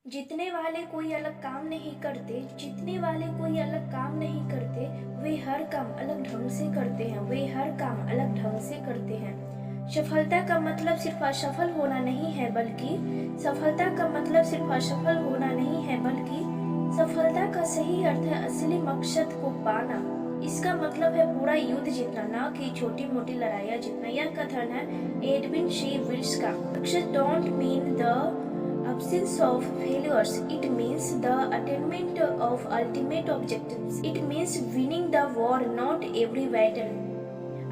जीतने वाले कोई अलग काम नहीं करते, जीतने वाले कोई अलग काम नहीं करते, वे हर काम अलग ढंग से करते हैं, वे हर काम अलग ढंग से करते हैं। सफलता का मतलब सिर्फ असफल होना नहीं है, बल्कि सफलता का मतलब सिर्फ असफल होना नहीं है, बल्कि सफलता का सही अर्थ है असली मकसद को पाना। इसका मतलब है पूरा युद्ध जीतना, ना कि छोटी मोटी लड़ाइयाँ जीतना। यह कथन है एडविन सी विल्स का। Success don't mean the absence of failures, it means the attainment of ultimate objectives. It means winning the war, not every battle.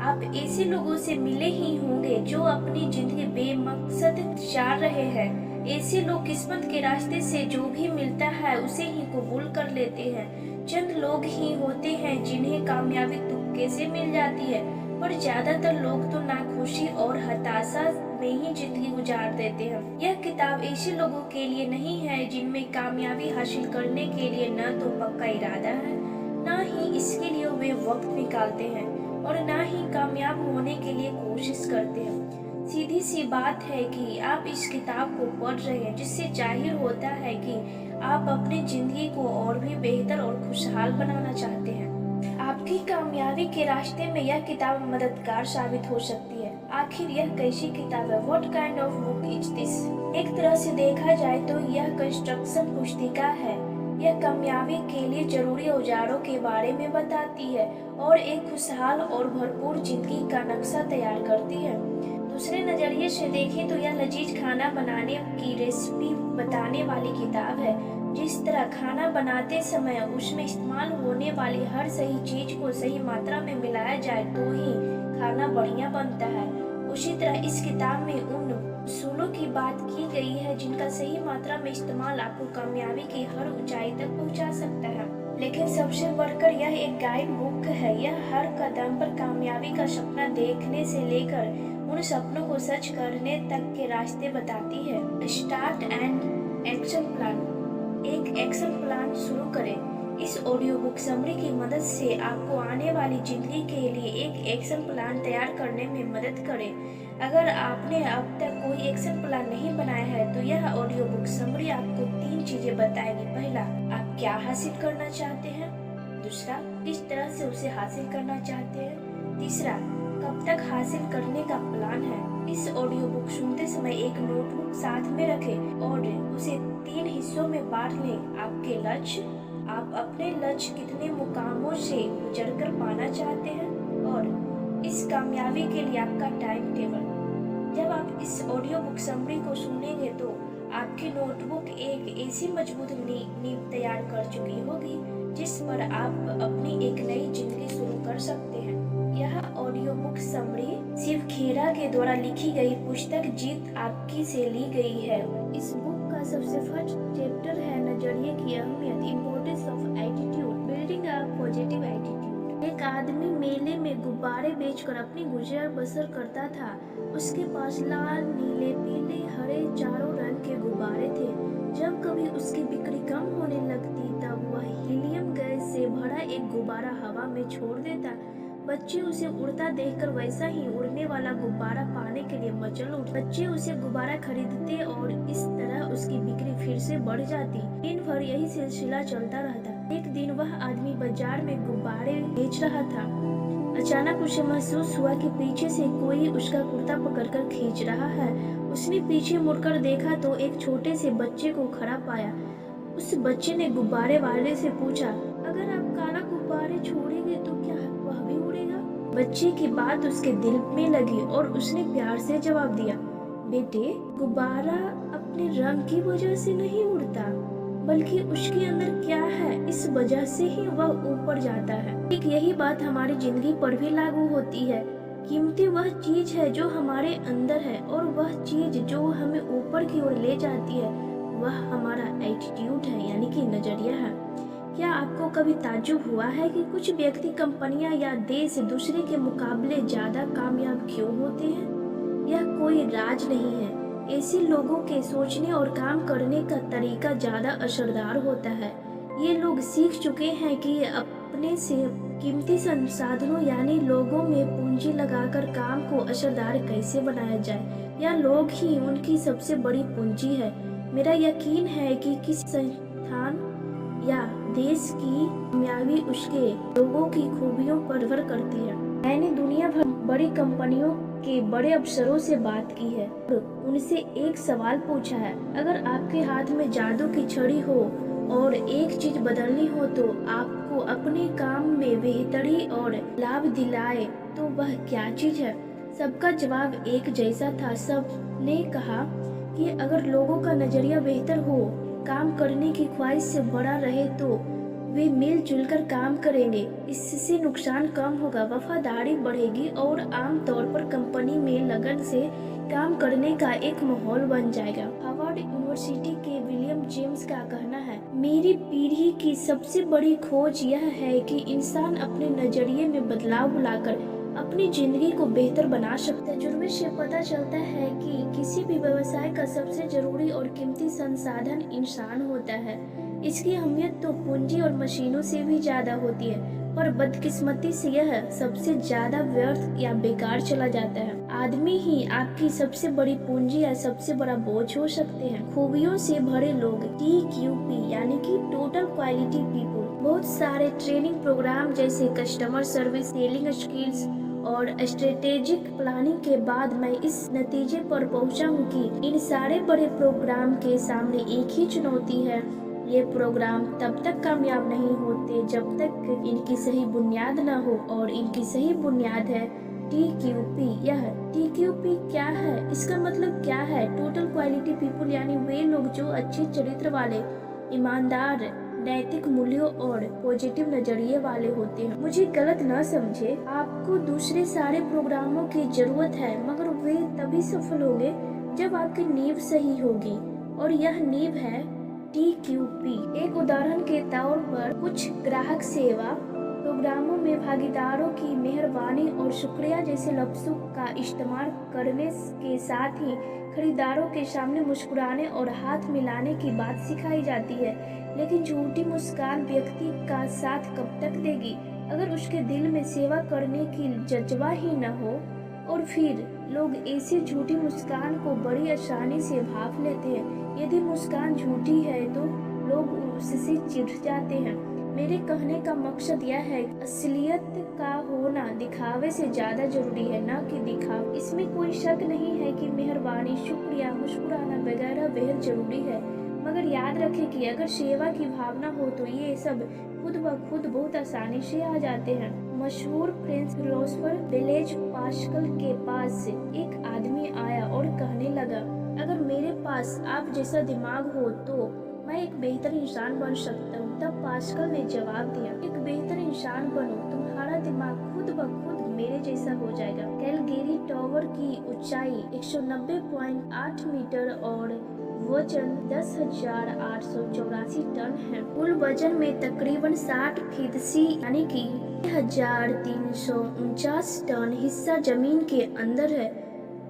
आप ऐसे लोगों से मिले ही होंगे जो अपनी जिंदगी बेमकसद चार रहे हैं। ऐसे लोग किस्मत के रास्ते से जो भी मिलता है उसे ही कबूल कर लेते हैं। चंद लोग ही होते हैं जिन्हें कामयाबी तुक्के से मिल जाती है, पर ज्यादातर लोग तो नाखुशी और हताशा में ही जिंदगी गुजार देते हैं। यह किताब ऐसे लोगों के लिए नहीं है जिनमें कामयाबी हासिल करने के लिए न तो पक्का इरादा है, न ही इसके लिए वे वक्त निकालते हैं, और न ही कामयाब होने के लिए कोशिश करते हैं। सीधी सी बात है कि आप इस किताब को पढ़ रहे हैं, जिससे जाहिर होता है कि आप अपनी जिंदगी को और भी बेहतर और खुशहाल बनाना चाहते हैं। आपकी कामयाबी के रास्ते में यह किताब मददगार साबित हो सकती है। आखिर यह कैसी किताब है? What kind of book is this? एक तरह से देखा जाए तो यह कंस्ट्रक्शन पुस्तिका है। यह कामयाबी के लिए जरूरी औजारों के बारे में बताती है और एक खुशहाल और भरपूर जिंदगी का नक्शा तैयार करती है। दूसरे नजरिए से देखें तो यह लजीज खाना बनाने की रेसिपी बताने वाली किताब है। जिस तरह खाना बनाते समय उसमें इस्तेमाल होने वाली हर सही चीज को सही मात्रा में मिलाया जाए तो ही खाना बढ़िया बनता है, उसी तरह इस किताब में उन उसूलों की बात की गई है जिनका सही मात्रा में इस्तेमाल आपको कामयाबी की हर ऊंचाई तक पहुंचा सकता है। लेकिन सबसे बढ़कर यह एक गाइड बुक है। यह हर कदम पर कामयाबी का सपना देखने से लेकर उन सपनों को सच करने तक के रास्ते बताती है। Start and action plan. एक एक्शन प्लान शुरू करें। इस ऑडियो बुक समरी की मदद से आपको आने वाली जिंदगी के लिए एक एक्शन प्लान तैयार करने में मदद करें। अगर आपने अब तक कोई एक्शन प्लान नहीं बनाया है तो यह ऑडियो बुक समरी आपको 3 चीजें बताएगी। पहला, आप क्या हासिल करना चाहते हैं। दूसरा, किस तरह से उसे हासिल करना चाहते हैं। तीसरा, कब तक हासिल करने का प्लान है। इस ऑडियो बुक सुनते समय एक नोटबुक साथ में रखें और उसे 3 हिस्सों में बांट लें। आपके लक्ष्य, आप अपने लक्ष्य कितने मुकामों से गुजरकर पाना चाहते हैं, और इस कामयाबी के लिए आपका टाइम टेबल। जब आप इस ऑडियो बुक समरी को सुनेंगे तो आपकी नोटबुक एक ऐसी मजबूत नींव तैयार कर चुकी होगी जिस पर आप अपनी एक नई जिंदगी शुरू कर सकते हैं। यह ऑडियो बुक समरी शिव खेरा के द्वारा लिखी गई पुस्तक जीत आपकी से ली गई है। इस बुक का सबसे फर्स्ट चैप्टर है नजरिए की अहमियत, importance of attitude, building a positive attitude. एक आदमी मेले में गुब्बारे बेचकर अपनी गुजर बसर करता था। उसके पास लाल, नीले, पीले, हरे चारों रंग के गुब्बारे थे। जब कभी उसकी बिक्री कम होने लगती तब वह हीलियम गैस से भरा एक गुब्बारा हवा में छोड़ देता। बच्चे उसे उड़ता देखकर वैसा ही उड़ने वाला गुब्बारा पाने के लिए मचल उठते। बच्चे उसे गुब्बारा खरीदते और इस तरह उसकी बिक्री फिर से बढ़ जाती। दिन भर यही सिलसिला चलता रहता। एक दिन वह आदमी बाजार में गुब्बारे बेच रहा था। अचानक उसे महसूस हुआ कि पीछे से कोई उसका कुर्ता पकड़कर खींच रहा है। उसने पीछे मुड़कर देखा तो एक छोटे से बच्चे को खड़ा पाया। उस बच्चे ने गुब्बारे वाले से पूछा, अगर आप काला गुब्बारे छोड़ेंगे तो क्या वह भी उड़ेगा? बच्चे की बात उसके दिल में लगी और उसने प्यार से जवाब दिया, बेटे, गुब्बारा अपने रंग की वजह से नहीं उड़ता, बल्कि उसके अंदर क्या है इस वजह से ही वह ऊपर जाता है। ठीक यही बात हमारी जिंदगी पर भी लागू होती है। कीमती वह चीज है जो हमारे अंदर है, और वह चीज जो हमें ऊपर की ओर ले जाती है वह हमारा एटीट्यूड है, यानी कि नजरिया है। क्या आपको कभी ताज्जुब हुआ है कि कुछ व्यक्ति, कंपनियां या देश दूसरे के मुकाबले ज्यादा कामयाब क्यों होते हैं? यह कोई राज नहीं है। ऐसे लोगों के सोचने और काम करने का तरीका ज्यादा असरदार होता है। ये लोग सीख चुके हैं कि अपने से कीमती संसाधनों यानी लोगों में पूंजी लगाकर काम को असरदार कैसे बनाया जाए। यह लोग ही उनकी सबसे बड़ी पूंजी है। मेरा यकीन है कि किसी संस्थान या देश की कामयाबी उसके लोगों की खूबियों पर निर्भर करती है। मैंने दुनिया भर बड़ी कंपनियों के बड़े अफसरों से बात की है और उनसे एक सवाल पूछा है, अगर आपके हाथ में जादू की छड़ी हो और एक चीज बदलनी हो तो आपको अपने काम में बेहतरी और लाभ दिलाए, तो वह क्या चीज है? सबका जवाब एक जैसा था। सब ने कहा कि अगर लोगों का नजरिया बेहतर हो, काम करने की ख्वाहिश से बड़ा रहे तो वे मिलजुल कर काम करेंगे। इससे नुकसान कम होगा, वफादारी बढ़ेगी और आमतौर पर कंपनी में लगन से काम करने का एक माहौल बन जाएगा। हार्वर्ड यूनिवर्सिटी के विलियम जेम्स का कहना है, मेरी पीढ़ी की सबसे बड़ी खोज यह है कि इंसान अपने नजरिए में बदलाव लाकर अपनी जिंदगी को बेहतर बना सकता है। तजुर्बे से पता चलता है कि किसी भी व्यवसाय का सबसे जरूरी और कीमती संसाधन इंसान होता है। इसकी अहमियत तो पूंजी और मशीनों से भी ज्यादा होती है, पर बदकिस्मती से यह सबसे ज्यादा व्यर्थ या बेकार चला जाता है। आदमी ही आपकी सबसे बड़ी पूंजी या सबसे बड़ा बोझ हो सकते हैं। खूबियों से भरे लोग, TQP यानी कि टोटल क्वालिटी पीपल, बहुत सारे ट्रेनिंग प्रोग्राम जैसे कस्टमर सर्विस, सेलिंग स्किल्स और स्ट्रेटेजिक प्लानिंग के बाद मैं इस नतीजे पर पहुंचा हूं कि इन सारे बड़े प्रोग्राम के सामने एक ही चुनौती है, ये प्रोग्राम तब तक कामयाब नहीं होते जब तक इनकी सही बुनियाद न हो, और इनकी सही बुनियाद है TQP। यह TQP क्या है? इसका मतलब क्या है? टोटल क्वालिटी पीपल यानी वे लोग जो अच्छे चरित्र वाले, ईमानदार, नैतिक मूल्यों और पॉजिटिव नजरिए वाले होते हैं। मुझे गलत न समझे, आपको दूसरे सारे प्रोग्रामों की जरूरत है, मगर वे तभी सफल होंगे जब आपकी नींव सही होगी, और यह नींव है TQP। एक उदाहरण के तौर पर कुछ ग्राहक सेवा प्रोग्रामों में भागीदारों की मेहरबानी और शुक्रिया जैसे लफ्जों का इस्तेमाल करने के साथ ही खरीदारों के सामने मुस्कुराने और हाथ मिलाने की बात सिखाई जाती है। लेकिन झूठी मुस्कान व्यक्ति का साथ कब तक देगी अगर उसके दिल में सेवा करने की जज्बा ही न हो? और फिर लोग ऐसे झूठी मुस्कान को बड़ी आसानी से भाप लेते हैं। यदि मुस्कान झूठी है तो लोग उससे चिढ़ जाते हैं। मेरे कहने का मकसद यह है, असलियत का होना दिखावे से ज्यादा जरूरी है, न कि दिखावा। इसमें कोई शक नहीं है कि मेहरबानी, शुक्रिया, मुस्कुराना वगैरह बेहद जरूरी है, मगर याद रखें कि अगर सेवा की भावना हो तो ये सब खुद ब खुद बहुत आसानी से आ जाते हैं। मशहूर फ्रेंच फिलोसोफर ब्लेज पास्कल के पास एक आदमी आया और कहने लगा, अगर मेरे पास आप जैसा दिमाग हो तो मैं एक बेहतर इंसान बन सकता हूँ। तब पास्कल ने जवाब दिया, एक बेहतर इंसान बनो, तुम्हारा दिमाग खुद ब खुद मेरे जैसा हो जाएगा। कैलगेरी टावर की ऊंचाई 190.8 मीटर और वजन 10,884 टन है। कुल वजन में तकरीबन 60% यानी कि 1,349 टन हिस्सा जमीन के अंदर है।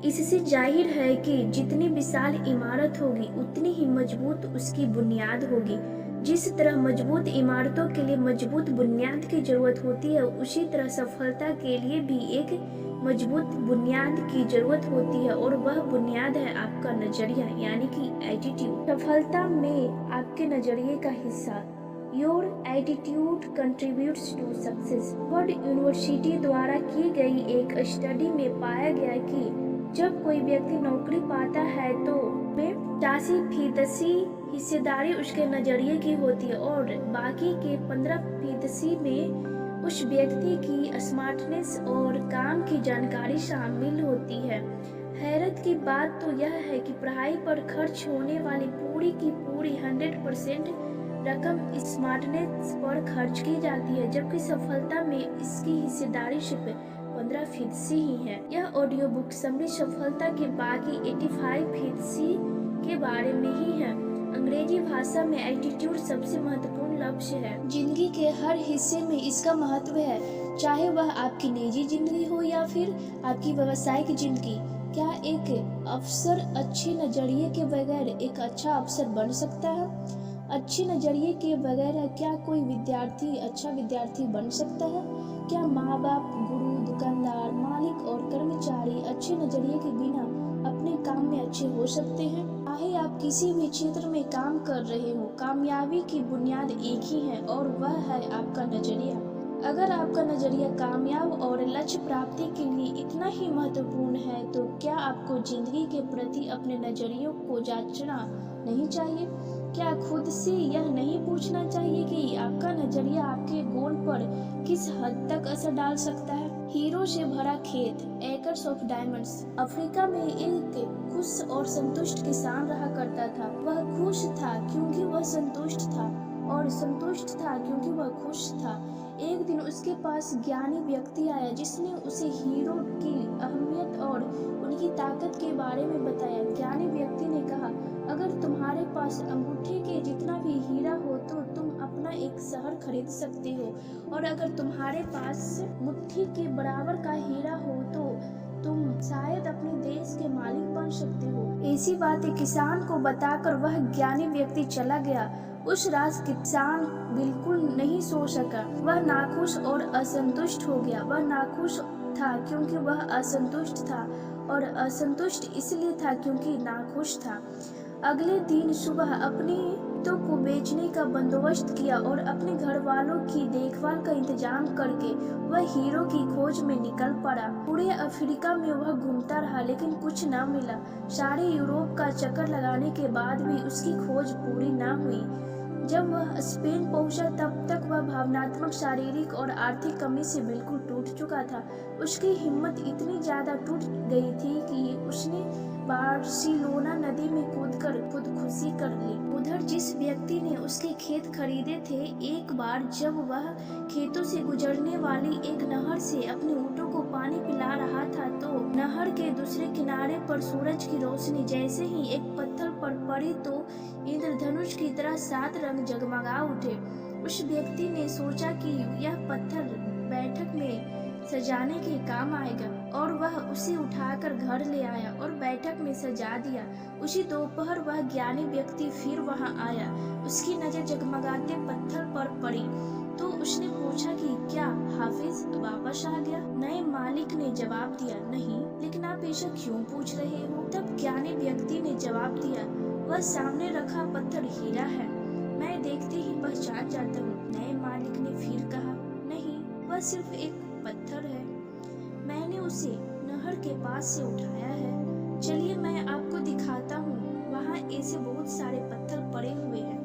इससे जाहिर है कि जितनी विशाल इमारत होगी उतनी ही मजबूत उसकी बुनियाद होगी। जिस तरह मजबूत इमारतों के लिए मजबूत बुनियाद की जरूरत होती है, उसी तरह सफलता के लिए भी एक मजबूत बुनियाद की जरूरत होती है, और वह बुनियाद है आपका नजरिया यानी कि एटीट्यूड। सफलता में आपके नजरिए का हिस्सा, your attitude contributes to success. Harvard university द्वारा की गई एक स्टडी में पाया गया कि जब कोई व्यक्ति नौकरी पाता है तो 85% हिस्सेदारी उसके नजरिए की होती है, और बाकी के 15% में उस व्यक्ति की स्मार्टनेस और काम की जानकारी शामिल होती है। हैरत की बात तो यह है कि पढ़ाई पर खर्च होने वाली पूरी की पूरी 100% रकम स्मार्टनेस पर खर्च की जाती है, जबकि सफलता में इसकी हिस्सेदारी सिर्फ 15% ही है। यह ऑडियो बुक समरी सफलता के बाकी 85% के बारे में ही है। अंग्रेजी भाषा में एटीट्यूड सबसे महत्वपूर्ण लक्ष्य है। जिंदगी के हर हिस्से में इसका महत्व है, चाहे वह आपकी निजी जिंदगी हो या फिर आपकी व्यावसायिक जिंदगी। क्या एक अफसर अच्छे नजरिए के बगैर एक अच्छा अफसर बन सकता है? अच्छे नजरिए के बगैर क्या कोई विद्यार्थी अच्छा विद्यार्थी बन सकता है? क्या माँ बाप, गुरु, दुकानदार, मालिक और कर्मचारी अच्छे नजरिए के बिना अपने काम में अच्छे हो सकते हैं? चाहे आप किसी भी क्षेत्र में काम कर रहे हो, कामयाबी की बुनियाद एक ही है और वह है आपका नजरिया। अगर आपका नजरिया कामयाब और लक्ष्य प्राप्ति के लिए इतना ही महत्वपूर्ण है तो क्या आपको जिंदगी के प्रति अपने नजरियों को जांचना नहीं चाहिए? क्या खुद से यह नहीं पूछना चाहिए कि आपका नजरिया आपके गोल पर किस हद तक असर डाल सकता है? हीरो से भरा खेत, एकर्स ऑफ डायमंड्स। अफ्रीका में एक खुश और संतुष्ट किसान रहा करता था। वह खुश था क्योंकि वह संतुष्ट था और संतुष्ट था क्योंकि वह खुश था। एक दिन उसके पास ज्ञानी व्यक्ति आया जिसने उसे हीरो की अहमियत और उनकी ताकत के बारे में बताया। ज्ञानी व्यक्ति ने कहा, अगर तुम्हारे पास अंगूठे के जितना भी हीरा हो तो तुम अपना एक शहर खरीद सकते हो, और अगर तुम्हारे पास मुट्ठी के बराबर का हीरा हो तो तुम शायद अपने देश के मालिक बन सकते हो। ऐसी बातें किसान को बताकर वह ज्ञानी व्यक्ति चला गया। उस रात किसान बिल्कुल नहीं सो सका। वह नाखुश और असंतुष्ट हो गया। वह नाखुश था क्योंकि वह असंतुष्ट था और असंतुष्ट इसलिए था क्योंकि नाखुश था। अगले दिन सुबह अपनी खेतों को बेचने का बंदोबस्त किया और अपने घर वालों की देखभाल का इंतजाम करके वह हीरो की खोज में निकल पड़ा। पूरे अफ्रीका में वह घूमता रहा लेकिन कुछ न मिला। सारे यूरोप का चक्कर लगाने के बाद भी उसकी खोज पूरी न हुई। जब वह स्पेन पहुंचा तब तक वह भावनात्मक, शारीरिक और आर्थिक कमी से बिल्कुल टूट चुका था। उसकी हिम्मत इतनी ज्यादा टूट गई थी कि उसने बार्सिलोना नदी में कूदकर खुदकुशी कर ली। उधर जिस व्यक्ति ने उसके खेत खरीदे थे, एक बार जब वह खेतों से गुजरने वाली एक नहर से अपने ऊँटों को पानी पिला रहा था तो नहर के दूसरे किनारे पर सूरज की रोशनी जैसे ही एक पत्थर पर पड़ी तो इंद्रधनुष की तरह 7 रंग जगमगा उठे। उस व्यक्ति ने सोचा कि यह पत्थर बैठक में सजाने के काम आएगा और वह उसे उठाकर घर ले आया और बैठक में सजा दिया। उसी दोपहर वह ज्ञानी व्यक्ति फिर वहां आया। उसकी नजर जगमगाते पत्थर पर पड़ी तो उसने पूछा कि क्या हाफिज वापस आ गया? नए मालिक ने जवाब दिया, नहीं, लेकिन आप ऐसा क्यों पूछ रहे हो? तब ज्ञानी व्यक्ति ने जवाब दिया, वह सामने रखा पत्थर हीरा है, मैं देखते ही पहचान जाता हूँ। नए मालिक ने फिर कहा, नहीं, वह सिर्फ एक पत्थर है, मैंने उसे नहर के पास से उठाया है। चलिए मैं आपको दिखाता हूँ, वहाँ ऐसे बहुत सारे पत्थर पड़े हुए हैं।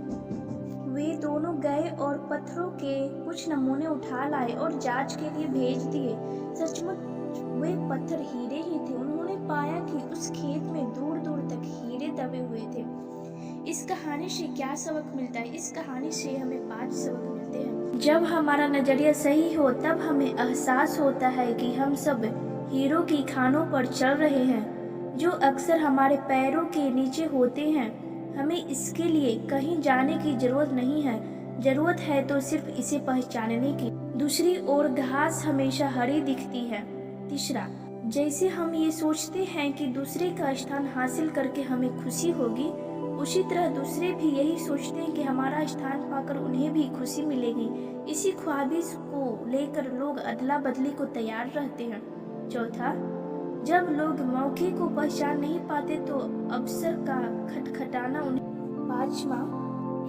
वे दोनों गए और पत्थरों के कुछ नमूने उठा लाए और जांच के लिए भेज दिए। सचमुच वे पत्थर हीरे ही थे। उन्होंने पाया कि उस खेत में दूर दूर तक हीरे दबे हुए थे। इस कहानी से क्या सबक मिलता है? इस कहानी से हमें 5 सबक मिलते हैं। जब हमारा नजरिया सही हो तब हमें एहसास होता है कि हम सब हीरो की खानों पर चल रहे हैं जो अक्सर हमारे पैरों के नीचे होते हैं। हमें इसके लिए कहीं जाने की जरूरत नहीं है, जरूरत है तो सिर्फ इसे पहचानने की। दूसरी ओर घास हमेशा हरी दिखती है। तीसरा, जैसे हम ये सोचते हैं कि दूसरे का स्थान हासिल करके हमें खुशी होगी, उसी तरह दूसरे भी यही सोचते हैं कि हमारा स्थान पाकर उन्हें भी खुशी मिलेगी। इसी ख्वाहिश को लेकर लोग अदला बदली को तैयार रहते हैं। चौथा, जब लोग मौके को पहचान नहीं पाते तो अवसर का खटखटाना उन्हें। पांचवा,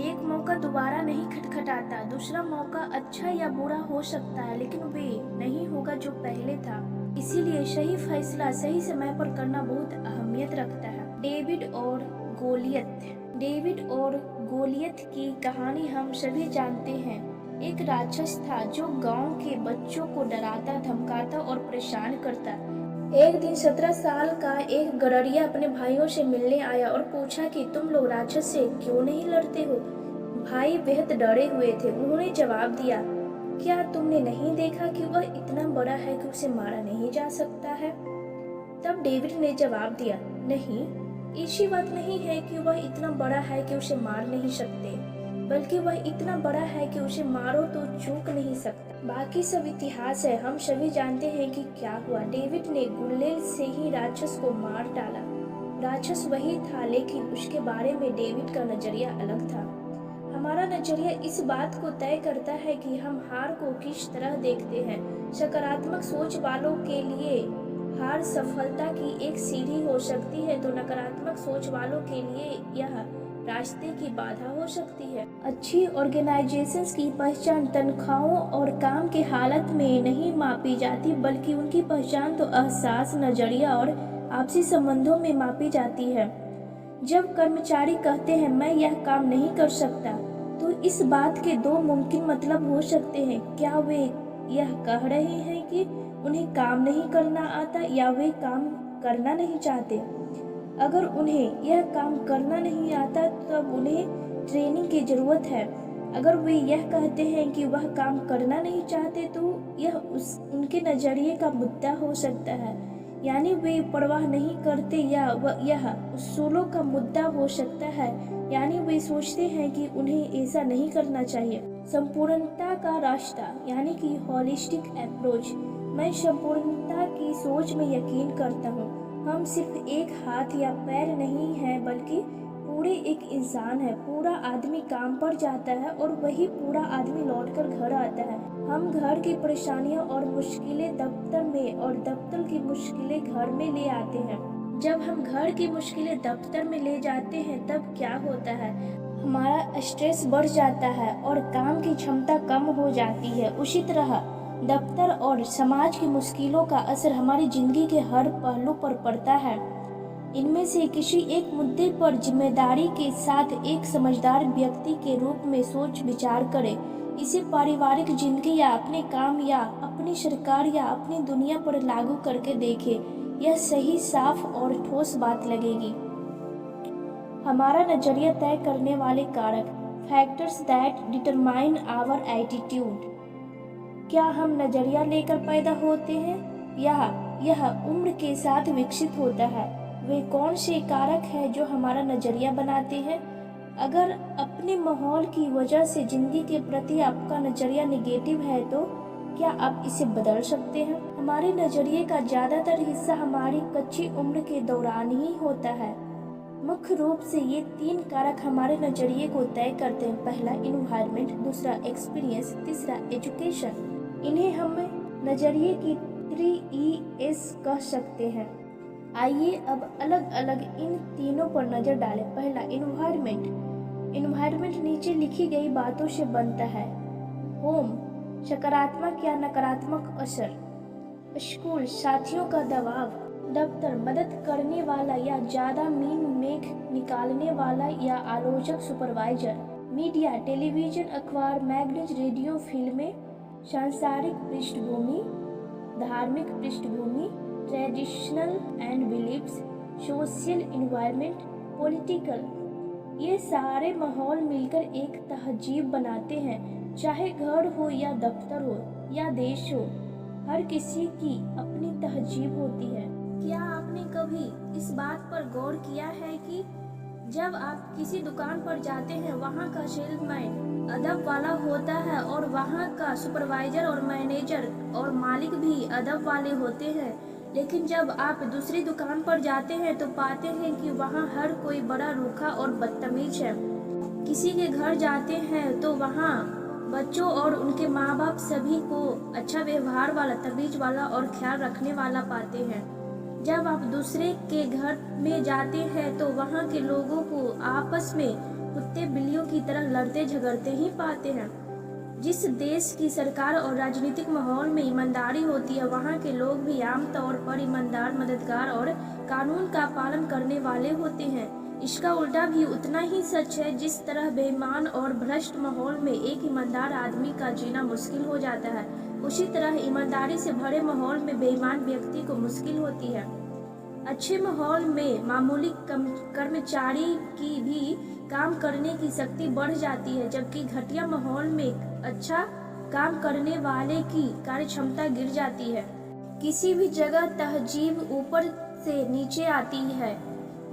एक मौका दोबारा नहीं खटखटाता। दूसरा मौका अच्छा या बुरा हो सकता है लेकिन वे नहीं होगा जो पहले था। इसीलिए सही फैसला सही समय पर करना बहुत अहमियत रखता है। डेविड और गोलियत की कहानी हम सभी जानते हैं। एक राक्षस था जो गांव के बच्चों को डराता, धमकाता और परेशान करता। एक दिन 17 साल का एक गडरिया अपने भाइयों से मिलने आया और पूछा कि तुम लोग राक्षस से क्यों नहीं लड़ते हो? भाई बेहद डरे हुए थे। उन्होंने जवाब दिया, क्या तुमने नहीं देखा कि वह इतना बड़ा है कि उसे मारा नहीं जा सकता है? तब डेविड ने जवाब दिया, नहीं, ऐसी बात नहीं है कि वह इतना बड़ा है कि उसे मार नहीं सकते, बल्कि वह इतना बड़ा है कि उसे मारो तो चूक नहीं सकता। बाकी सब इतिहास है। हम सभी जानते हैं कि क्या हुआ। डेविड ने गुल्लेल से ही राक्षस को मार डाला। राक्षस वही था लेकिन उसके बारे में डेविड का नजरिया अलग था। हमारा नजरिया इस बात को तय करता है कि हम हार को किस तरह देखते हैं। सकारात्मक सोच वालों के लिए हार सफलता की एक सीढ़ी हो सकती है, तो नकारात्मक सोच वालों के लिए यह रास्ते की बाधा हो सकती है। अच्छी ऑर्गेनाइजेशंस की पहचान तनख्वाहों और काम की हालत में नहीं मापी जाती, बल्कि उनकी पहचान तो एहसास, नजरिया और आपसी संबंधों में मापी जाती है। जब कर्मचारी कहते हैं मैं यह काम नहीं कर सकता, तो इस बात के दो मुमकिन मतलब हो सकते हैं। क्या वे यह कह रहे हैं कि उन्हें काम नहीं करना आता, या वे काम करना नहीं चाहते। अगर उन्हें यह काम करना नहीं आता, तब उन्हें ट्रेनिंग की जरूरत है। अगर वे यह कहते हैं कि वह काम करना नहीं चाहते, तो यह उनके नजरिए का मुद्दा हो सकता है, यानी वे परवाह नहीं करते, या यह उसूलों का मुद्दा हो सकता है, यानी वे सोचते हैं कि उन्हें ऐसा नहीं करना चाहिए। संपूर्णता का रास्ता यानी कि होलिस्टिक अप्रोच। मैं संपूर्णता की सोच में यकीन करता हूँ। हम सिर्फ एक हाथ या पैर नहीं हैं, बल्कि पूरे एक इंसान है। पूरा आदमी काम पर जाता है और वही पूरा आदमी लौटकर घर आता है। हम घर की परेशानियां और मुश्किलें दफ्तर में और दफ्तर की मुश्किलें घर में ले आते हैं। जब हम घर की मुश्किलें दफ्तर में ले जाते हैं, तब क्या होता है? हमारा स्ट्रेस बढ़ जाता है और काम की क्षमता कम हो जाती है। उसी तरह दफ्तर और समाज की मुश्किलों का असर हमारी जिंदगी के हर पहलू पर पड़ता है। इनमें से किसी एक मुद्दे पर जिम्मेदारी के साथ एक समझदार व्यक्ति के रूप में सोच विचार करें। इसे पारिवारिक जिंदगी या अपने काम या अपनी सरकार या अपनी दुनिया पर लागू करके देखें। यह सही, साफ और ठोस बात लगेगी। हमारा नजरिया तय करने वाले कारक, factors that determine our attitude. क्या हम नजरिया लेकर पैदा होते हैं या यह उम्र के साथ विकसित होता है? वे कौन से कारक हैं जो हमारा नजरिया बनाते हैं? अगर अपने माहौल की वजह से जिंदगी के प्रति आपका नजरिया नेगेटिव है, तो क्या आप इसे बदल सकते हैं? हमारे नजरिए का ज्यादातर हिस्सा हमारी कच्ची उम्र के दौरान ही होता है। मुख्य रूप से ये 3 कारक हमारे नजरिए को तय करते हैं। पहला एनवायरनमेंट, दूसरा एक्सपीरियंस, तीसरा एजुकेशन। इन्हें हम नजरिए की 3 E's कह सकते हैं। आइए अब अलग अलग इन तीनों पर नजर डालें। पहला एनवायरनमेंट। एनवायरनमेंट नीचे लिखी गई बातों से बनता है। होम, सकारात्मक या नकारात्मक असर। स्कूल, साथियों का दबाव। दफ्तर, मदद करने वाला या ज्यादा मीन मेख निकालने वाला या आलोचक सुपरवाइजर। मीडिया, टेलीविजन, अखबार, मैगजीन, रेडियो, फिल्में। सांसारिक पृष्ठभूमि, धार्मिक पृष्ठभूमि, traditional and beliefs, social environment, political. ये सारे माहौल मिलकर एक तहजीब बनाते हैं। चाहे घर हो या दफ्तर हो या देश हो, हर किसी की अपनी तहजीब होती है। क्या आपने कभी इस बात पर गौर किया है कि जब आप किसी दुकान पर जाते हैं, वहाँ का सेल्समैन अदब वाला होता है और वहाँ का सुपरवाइजर और मैनेजर और मालिक भी अदब वाले होते हैं, लेकिन जब आप दूसरी दुकान पर जाते हैं तो पाते हैं कि वहाँ हर कोई बड़ा रूखा और बदतमीज है। किसी के घर जाते हैं तो वहाँ बच्चों और उनके माँ बाप सभी को अच्छा व्यवहार वाला, तमीज वाला और ख्याल रखने वाला पाते हैं। जब आप दूसरे के घर में जाते हैं तो वहाँ के लोगों को आपस में कुत्ते बिल्लियों की तरह लड़ते झगड़ते ही पाते हैं। जिस देश की सरकार और राजनीतिक माहौल में ईमानदारी होती है, वहाँ के लोग भी आमतौर पर ईमानदार, मददगार और कानून का पालन करने वाले होते हैं। इसका उल्टा भी उतना ही सच है। जिस तरह बेईमान और भ्रष्ट माहौल में एक ईमानदार आदमी का जीना मुश्किल हो जाता है, उसी तरह ईमानदारी से भरे माहौल में बेईमान व्यक्ति को मुश्किल होती है। अच्छे माहौल में मामूली कर्मचारी की भी काम करने की शक्ति बढ़ जाती है, जबकि घटिया माहौल में अच्छा काम करने वाले की कार्य क्षमता गिर जाती है। किसी भी जगह तहजीब ऊपर से नीचे आती है,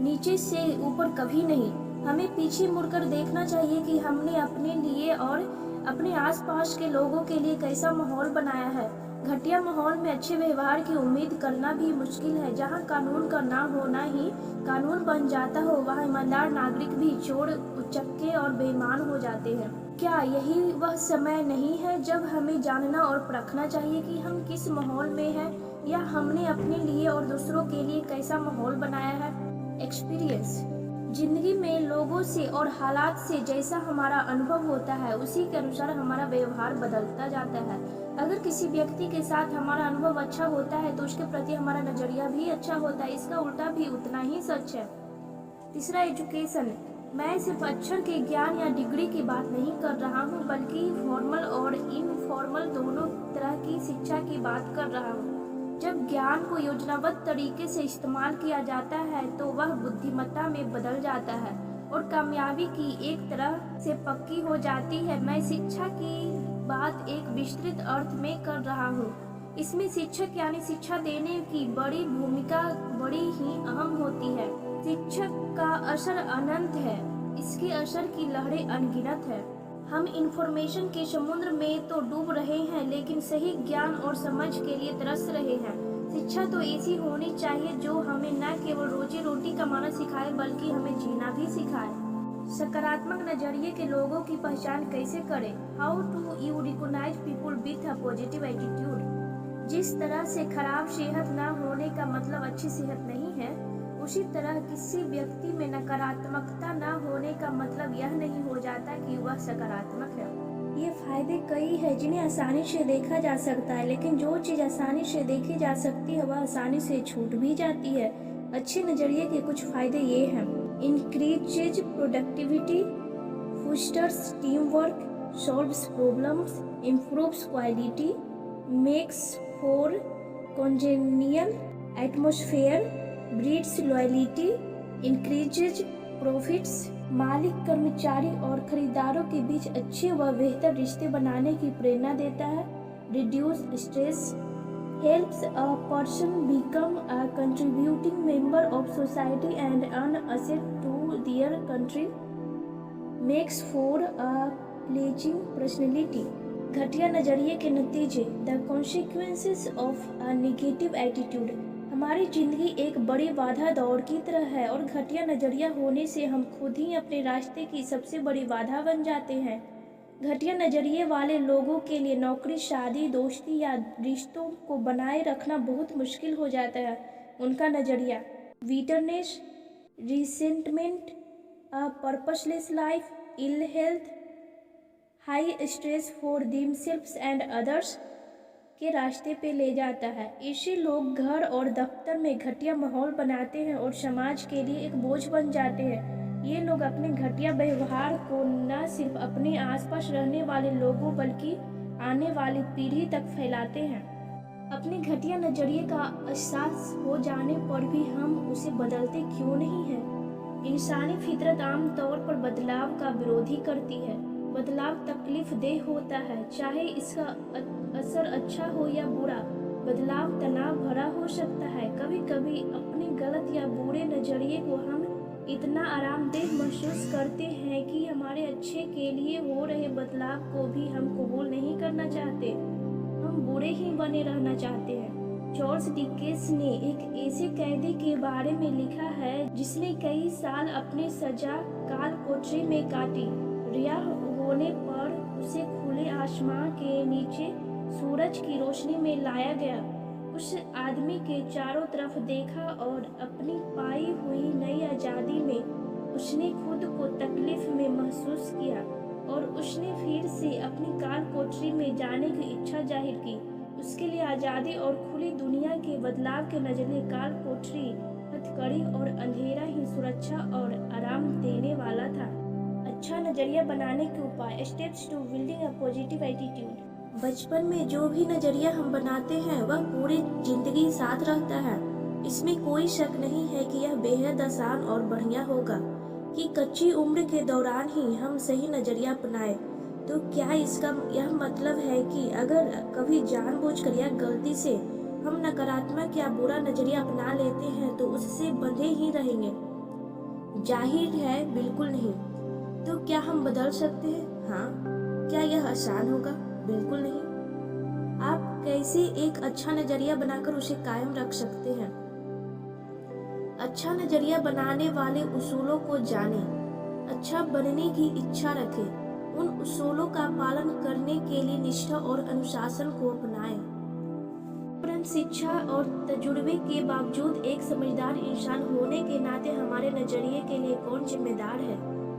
नीचे से ऊपर कभी नहीं। हमें पीछे मुड़कर देखना चाहिए कि हमने अपने लिए और अपने आसपास के लोगों के लिए कैसा माहौल बनाया है। घटिया माहौल में अच्छे व्यवहार की उम्मीद करना भी मुश्किल है। जहाँ कानून का ना होना ही कानून बन जाता हो, वहाँ ईमानदार नागरिक भी चोर, उचक्के और बेईमान हो जाते हैं। क्या यही वह समय नहीं है जब हमें जानना और परखना चाहिए कि हम किस माहौल में हैं? या हमने अपने लिए और दूसरों के लिए कैसा माहौल बनाया है। एक्सपीरियंस, जिंदगी में लोगों से और हालात से जैसा हमारा अनुभव होता है उसी के अनुसार हमारा व्यवहार बदलता जाता है। अगर किसी व्यक्ति के साथ हमारा अनुभव अच्छा होता है तो उसके प्रति हमारा नजरिया भी अच्छा होता है। इसका उल्टा भी उतना ही सच है। तीसरा, एजुकेशन। मैं सिर्फ अक्षर के ज्ञान या डिग्री की बात नहीं कर रहा हूँ, बल्कि फॉर्मल और इनफॉर्मल दोनों तरह की शिक्षा की बात कर रहा हूँ। जब ज्ञान को योजनाबद्ध तरीके से इस्तेमाल किया जाता है तो वह बुद्धिमत्ता में बदल जाता है और कामयाबी की एक तरह से पक्की हो जाती है। मैं शिक्षा की बात एक विस्तृत अर्थ में कर रहा हूँ। इसमें शिक्षक यानी शिक्षा देने की बड़ी भूमिका बड़ी ही अहम होती है। शिक्षक का असर अनंत है, इसके असर की लहरें अनगिनत है। हम इंफॉर्मेशन के समुद्र में तो डूब रहे हैं, लेकिन सही ज्ञान और समझ के लिए तरस रहे हैं। शिक्षा तो ऐसी होनी चाहिए जो हमें न केवल रोजी रोटी कमाना सिखाए बल्कि हमें जीना भी सिखाए। सकारात्मक नजरिए के लोगों की पहचान कैसे करें? How to you recognise people with a positive attitude. जिस तरह से खराब सेहत न होने का मतलब अच्छी सेहत नहीं है, उसी तरह किसी व्यक्ति में नकारात्मकता न होने का मतलब यह नहीं हो जाता कि वह सकारात्मक है। ये फायदे कई हैं जिन्हें आसानी से देखा जा सकता है, लेकिन जो चीज़ आसानी से देखी जा सकती है वह आसानी से छूट भी जाती है। अच्छे नज़रिए के कुछ फायदे ये हैं: increases productivity, fosters team work, solves problems, improves quality, makes for कॉन्जेनियल atmosphere, breeds loyalty, increases profits. मालिक, कर्मचारी और खरीदारों के बीच अच्छे व बेहतर रिश्ते बनाने की प्रेरणा देता है। Reduce stress, helps a person become a contributing member of society and earn asset to their country, makes for a pleasing personality. घटिया नजरिए के नतीजे, the consequences of a negative attitude. हमारी जिंदगी एक बड़ी बाधा दौड़ की तरह है और घटिया नजरिया होने से हम खुद ही अपने रास्ते की सबसे बड़ी बाधा बन जाते हैं। घटिया नजरिए वाले लोगों के लिए नौकरी, शादी, दोस्ती या रिश्तों को बनाए रखना बहुत मुश्किल हो जाता है। उनका नजरिया, bitterness, resentment, a purposeless life, ill health, high stress for themselves and others के रास्ते पे ले जाता है। ऐसे लोग घर और दफ्तर में घटिया माहौल बनाते हैं और समाज के लिए एक बोझ बन जाते हैं। ये लोग अपने घटिया व्यवहार को न सिर्फ अपने आसपास रहने वाले लोगों बल्कि आने वाली पीढ़ी तक फैलाते हैं। अपने घटिया नजरिए का एहसास हो जाने पर भी हम उसे बदलते क्यों नहीं हैं? इंसानी फितरत आम तौर पर बदलाव का विरोधी करती है। बदलाव तकलीफ देह होता है, चाहे इसका असर अच्छा हो या बुरा। बदलाव तनाव भरा हो सकता है। कभी कभी अपने गलत या बुरे नजरिए को हम इतना आरामदेह महसूस करते हैं कि हमारे अच्छे के लिए हो रहे बदलाव को भी हम कबूल नहीं करना चाहते। हम बुरे ही बने रहना चाहते हैं। चार्ल्स डिकेंस ने एक ऐसे कैदी के बारे में लिखा है जिसने कई साल अपनी सजा काल कोठरी में काटी। रिहा होने पर उसे खुले आसमान के नीचे सूरज की रोशनी में लाया गया। उस आदमी के चारों तरफ देखा और अपनी पाई हुई नई आज़ादी में उसने खुद को तकलीफ में महसूस किया और उसने फिर से अपनी काल कोठरी में जाने की इच्छा जाहिर की। उसके लिए आज़ादी और खुली दुनिया के बदलाव के नजरिए काल कोठरी, हथकड़ी और अंधेरा ही सुरक्षा और आराम देने वाला था। अच्छा नजरिया बनाने के उपाय, steps to building a positive attitude. बचपन में जो भी नजरिया हम बनाते हैं वह पूरी जिंदगी साथ रहता है। इसमें कोई शक नहीं है कि यह बेहद आसान और बढ़िया होगा कि कच्ची उम्र के दौरान ही हम सही नजरिया अपनाएं। तो क्या इसका यह मतलब है कि अगर कभी जानबूझकर या गलती से हम नकारात्मक या बुरा नजरिया अपना लेते हैं तो उससे बंधे ही रहेंगे? जाहिर है बिल्कुल नहीं। तो क्या हम बदल सकते हैं? हाँ। क्या यह आसान होगा? बिल्कुल नहीं। आप कैसे एक अच्छा नजरिया बनाकर उसे कायम रख सकते हैं? अच्छा नजरिया बनाने वाले उसूलों को जानें। अच्छा बनने की इच्छा रखें। उन उसूलों का पालन करने के लिए निष्ठा और अनुशासन को अपनाएं। परंतु शिक्षा और तजुर्बे के बावजूद एक समझदार इंसान होने के नाते हमारे नजरिए के लिए कौन जिम्मेदार है?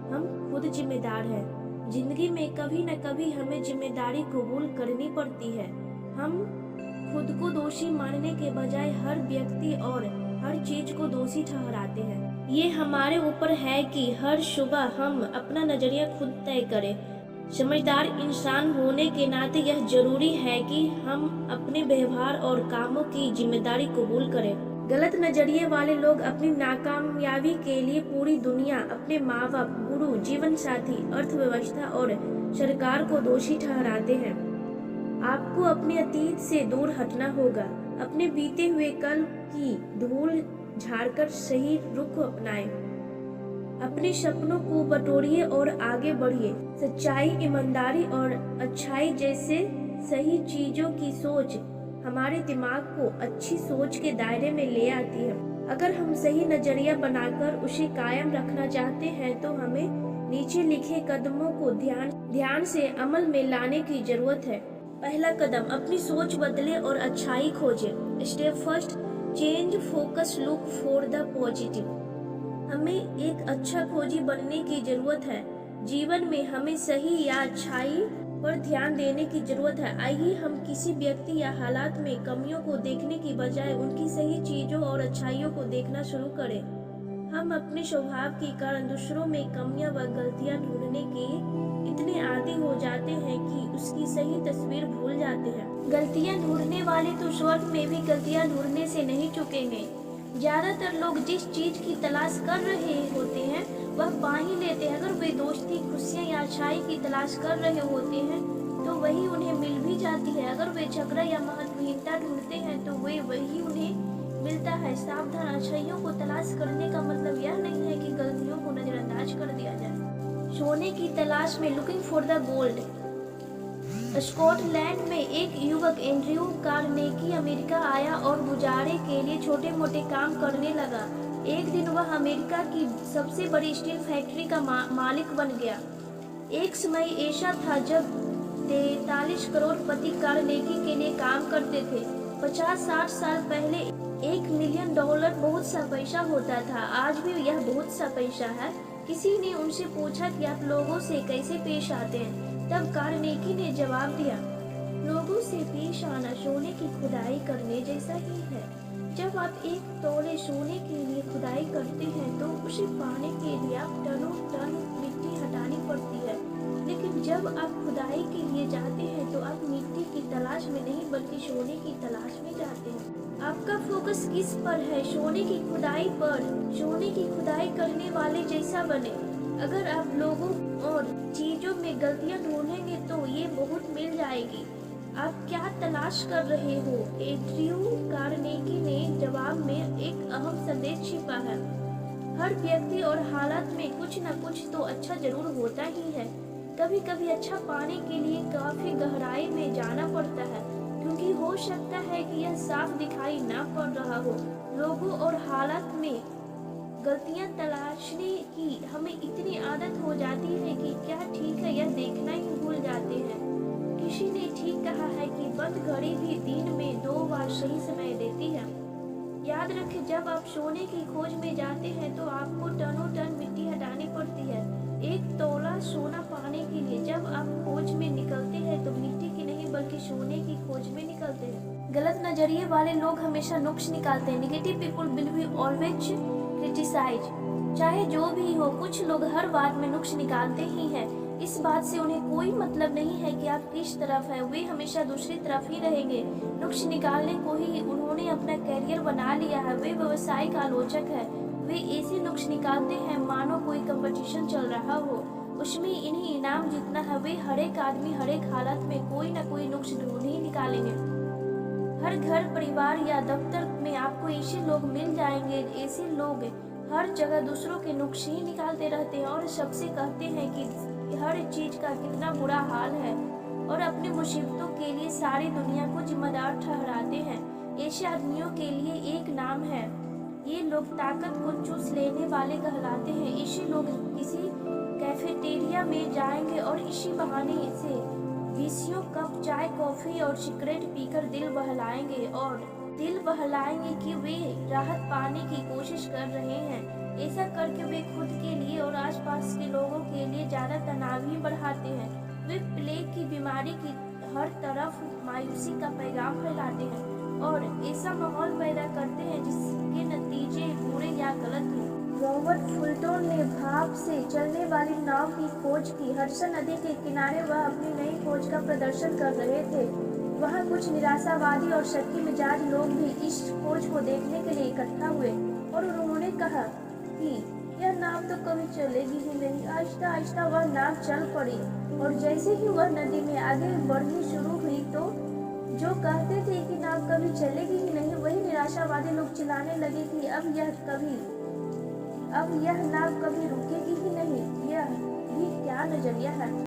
हम खुद जिम्मेदार हैं। जिंदगी में कभी न कभी हमें जिम्मेदारी कबूल करनी पड़ती है। हम खुद को दोषी मानने के बजाय हर व्यक्ति और हर चीज को दोषी ठहराते हैं। ये हमारे ऊपर है कि हर सुबह हम अपना नजरिया खुद तय करें। समझदार इंसान होने के नाते यह जरूरी है कि हम अपने व्यवहार और कामों की जिम्मेदारी कबूल करें। गलत नजरिए वाले लोग अपनी नाकामयाबी के लिए पूरी दुनिया, अपने माँ बाप, गुरु, जीवन साथी, अर्थव्यवस्था और सरकार को दोषी ठहराते हैं। आपको अपने अतीत से दूर हटना होगा। अपने बीते हुए कल की धूल झाड़कर सही रुख अपनाएं। अपने सपनों को बटोरिए और आगे बढ़िए। सच्चाई, ईमानदारी और अच्छाई जैसे सही चीजों की सोच हमारे दिमाग को अच्छी सोच के दायरे में ले आती है। अगर हम सही नजरिया बनाकर उसे कायम रखना चाहते हैं तो हमें नीचे लिखे कदमों को ध्यान से अमल में लाने की जरूरत है। पहला कदम, अपनी सोच बदले और अच्छाई खोजे। Step first, change focus, look for the positive. हमें एक अच्छा खोजी बनने की जरूरत है। जीवन में हमें सही या अच्छाई पर ध्यान देने की जरूरत है। आइए हम किसी व्यक्ति या हालात में कमियों को देखने की बजाय उनकी सही चीजों और अच्छाइयों को देखना शुरू करें। हम अपने स्वभाव के कारण दूसरों में कमियां व गलतियां ढूंढने के इतने आदी हो जाते हैं कि उसकी सही तस्वीर भूल जाते हैं। गलतियां ढूंढने वाले तो स्वर्ग में भी गलतियां ढूंढने से नहीं चूकेंगे। ज्यादातर लोग जिस चीज की तलाश कर रहे होते हैं वह पा ही लेते हैं। अगर वे दोस्ती, खुशियाँ या अच्छाई की तलाश कर रहे होते हैं तो वही उन्हें मिल भी जाती है। अगर वे झगड़ा या महत्वहीनता ढूंढते हैं तो वही उन्हें मिलता है। सावधान, अच्छाइयों को तलाश करने का मतलब यह नहीं है कि गलतियों को नजरअंदाज कर दिया जाए। सोने की तलाश में, looking for the gold. Scotland में एक युवक एंड्रयू कार्नेगी अमेरिका आया और गुजारे के लिए छोटे मोटे काम करने लगा। एक दिन वह अमेरिका की सबसे बड़ी स्टील फैक्ट्री का मालिक बन गया। एक समय ऐसा था जब 43 करोड़पति कार्नेगी के लिए काम करते थे। 50-60 साल पहले $1 मिलियन बहुत सा पैसा होता था। आज भी यह बहुत सा पैसा है। किसी ने उनसे पूछा कि आप लोगों से कैसे पेश आते हैं। तब कार्नेगी ने जवाब दिया, लोगों से पेश आना सोने की खुदाई करने जैसा ही है। जब आप एक तोले सोने के लिए खुदाई करते हैं तो उसे पाने के लिए आप टनों टन मिट्टी हटानी पड़ती है। लेकिन जब आप खुदाई के लिए जाते हैं तो आप मिट्टी की तलाश में नहीं बल्कि सोने की तलाश में जाते हैं। आपका फोकस किस पर है? सोने की खुदाई पर। सोने की खुदाई करने वाले जैसा बने। अगर आप लोगों और चीजों में गलतियां ढूंढेंगे तो ये बहुत मिल जाएगी। आप क्या तलाश कर रहे हो? एंड्रयू कार्नेगी ने जवाब में एक अहम संदेश छिपा है। हर व्यक्ति और हालत में कुछ न कुछ तो अच्छा जरूर होता ही है। कभी कभी अच्छा पाने के लिए काफी गहराई में जाना पड़ता है, क्योंकि हो सकता है कि यह साफ दिखाई न पड़ रहा हो। लोगों और हालत में गलतियां तलाशने की हमें इतनी आदत हो जाती है कि क्या ठीक है यह देखना ही भूल जाते हैं। किसी ने ठीक कहा है कि बंद घड़ी भी दिन में 2 बार सही समय देती है। याद रखें, जब आप सोने की खोज में जाते हैं तो आपको टनों टन मिट्टी हटानी पड़ती है एक तोला सोना पाने के लिए। जब आप खोज में निकलते हैं तो मिट्टी की नहीं बल्कि सोने की खोज में निकलते हैं। गलत नजरिए वाले लोग हमेशा नुक्स निकालते हैं। Negative people will be always criticise. चाहे जो भी हो, कुछ लोग हर बात में नुक्स निकालते ही हैं। इस बात से उन्हें कोई मतलब नहीं है कि आप किस तरफ है, वे हमेशा दूसरी तरफ ही रहेंगे। नुक्स निकालने को ही उन्होंने अपना कैरियर बना लिया है। वे व्यवसाय का आलोचक है। वे ऐसे नुक्स निकालते हैं मानो कोई कंपटीशन चल रहा हो, उसमें इन्हें इनाम जीतना है। वे हर एक आदमी हर एक हालत में कोई न कोई नुक्स ढूंढ ही निकालेंगे। हर घर, परिवार या दफ्तर में आपको ऐसे लोग मिल जाएंगे। ऐसे लोग हर जगह दूसरों के नुक्स ही निकालते रहते हैं और सबसे कहते हैं कि हर चीज का कितना बुरा हाल है और अपनी मुसीबतों के लिए सारी दुनिया को जिम्मेदार ठहराते हैं। ऐसे आदमियों के लिए एक नाम है, ये लोग ताकत को चूस लेने वाले कहलाते हैं। ऐसे लोग किसी कैफेटेरिया में जाएंगे और इसी बहाने से बीसियों कप चाय कॉफी और सिगरेट पीकर दिल बहलाएंगे कि वे राहत पाने की कोशिश कर रहे हैं। ऐसा करके वे खुद के लिए और आसपास के लोगों के लिए ज्यादा तनाव ही बढ़ाते हैं। वे प्लेग की बीमारी की हर तरफ मायूसी का पैगाम फैलाते हैं और ऐसा माहौल पैदा करते हैं जिसके नतीजे बुरे या गलत हैं। रॉबर्ट फुल्टन ने भाप से चलने वाली नाव की खोज की। हडसन नदी के किनारे वह अपनी नई खोज का प्रदर्शन कर रहे थे। वहाँ कुछ निराशावादी और शक्की मिजाज लोग भी इस खोज को देखने के लिए इकट्ठा हुए और उन्होंने कहा कि यह नाव तो कभी चलेगी ही नहीं। आहिस्ता आहिस्ता वह नाव चल पड़ी और जैसे ही वह नदी में आगे बढ़नी शुरू हुई तो जो कहते थे कि नाव कभी चलेगी ही नहीं, वही निराशावादी लोग चिल्लाने लगे कि अब यह नाव कभी रुकेगी ही नहीं। यह भी क्या नजरिया है।